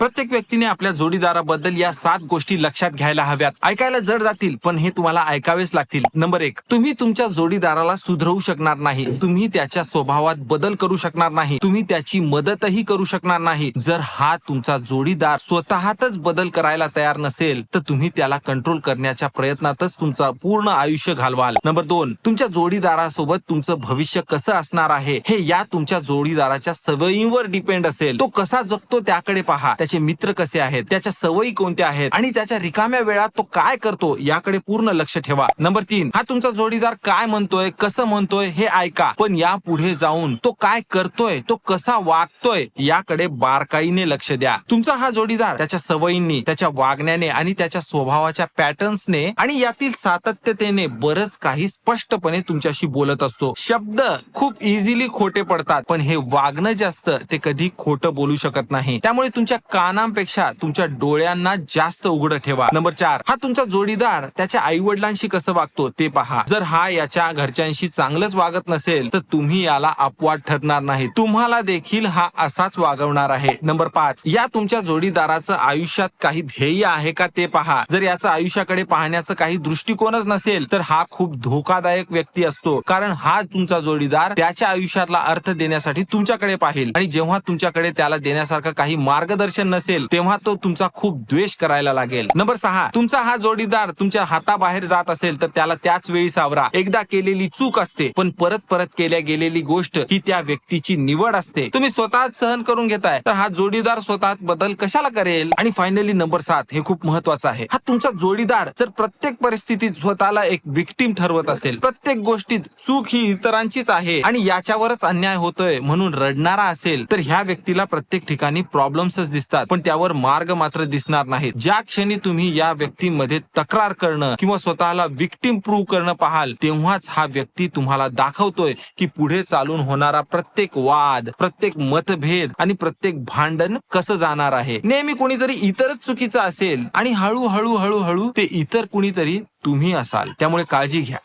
प्रत्येक व्यक्तीने आपल्या जोडीदाराबद्दल या 7 गोष्टी लक्षात घ्यायला हव्यात. ऐकायला जड जातील पण हे तुम्हाला ऐकावेच लागतील. नंबर 1, तुम्ही तुमच्या जोडीदाराला सुधरवू शकणार नाही. तुम्ही त्याच्या स्वभावात बदल करू शकणार नाही. तुम्ही त्याची मदतही करू शकणार नाही. जर हा तुमचा जोडीदार स्वतःच बदल करायला तयार नसेल तर तुम्ही त्याला कंट्रोल करण्याच्या प्रयत्नातच तुमचा पूर्ण आयुष्य घालवाल. नंबर 2, तुमच्या जोडीदारासोबत तुमचं भविष्य कसं असणार आहे हे या तुमच्या जोडीदाराच्या सवयींवर डिपेंड असेल. तो कसा जगतो त्याकडे पहा. त्याचे मित्र कसे आहेत, त्याच्या सवयी कोणत्या आहेत आणि त्याच्या रिकाम्या वेळात तो काय करतो याकडे पूर्ण लक्ष ठेवा. नंबर 3, हा तुमचा जोडीदार काय म्हणतोय, कसं म्हणतोय हे ऐका, पण या पुढे जाऊन तो काय करतोय, तो कसा वागतोय याकडे बारकाईने लक्ष द्या. तुमचा हा जोडीदार त्याच्या सवयींनी, त्याच्या वागण्याने आणि त्याच्या स्वभावाच्या पॅटर्न्सने आणि यातील सातत्यतेने बरंच काही स्पष्टपणे तुमच्याशी बोलत असतो. शब्द खूप इझिली खोटे पडतात पण हे वागणं जास्त ते कधी खोटं बोलू शकत नाही. त्यामुळे तुमच्या कानांपेक्षा तुमच्या डोळ्यांना जास्त उघडं ठेवा. नंबर 4, हा तुमचा जोडीदार त्याच्या आई वडिलांशी कसं वागतो ते पहा. जर हा याच्या घरच्यांशी चांगलंच वागत नसेल तर तुम्ही याला अपवाद ठरणार नाही. तुम्हाला देखील हा असाच वागवणार आहे. नंबर 5, या तुमच्या जोडीदाराचं आयुष्यात काही ध्येय आहे का ते पहा. जर याचं आयुष्याकडे पाहण्याचं काही दृष्टिकोनच नसेल तर हा खूप धोकादायक व्यक्ती असतो. कारण हा तुमचा जोडीदार त्याच्या आयुष्याला अर्थ देण्यासाठी तुमच्याकडे पाहिल आणि जेव्हा तुमच्याकडे त्याला देण्यासारखं काही मार्गदर्शन नसेल तेव्हा तो तुमचा खूप द्वेष करायला लागेल. नंबर 6, तुमचा हा जोडीदार तुमच्या हाताबाहेर जात असेल तर त्याला त्याच वेळी सावरा. एकदा केलेली चूक असते पण परत परत केल्या गेलेली गोष्ट ही त्या व्यक्तीची निवड असते. तुम्ही स्वतःच सहन करून घेताय तर हा जोडीदार स्वतः बदल कशाला करेल. आणि फायनली नंबर 7, हे खूप महत्वाचं आहे. हा तुमचा जोडीदार जर प्रत्येक परिस्थितीत स्वतःला एक विक्टिम ठरवत असेल, प्रत्येक गोष्टीत चूक ही इतरांचीच आहे आणि याच्यावरच अन्याय होतोय म्हणून रडणारा असेल तर ह्या व्यक्तीला प्रत्येक ठिकाणी प्रॉब्लेम्सच दिसतात पण त्यावर मार्ग मात्र दिसणार नाहीत. ज्या क्षणी तुम्ही या व्यक्तीमध्ये तक्रार करणं किंवा स्वतःला विक्टिम प्रूव्ह करणं पाहाल तेव्हाच हा व्यक्ती तुम्हाला दाखवतोय की पुढे चालून होणारा प्रत्येक वाद, प्रत्येक मतभेद आणि प्रत्येक भांडण कसं जाणार आहे. नेहमी कोणीतरी इतरच चुकीचं असेल आणि हळूहळू ते इतर कुणीतरी तुम्ही असाल. त्यामुळे काळजी घ्या.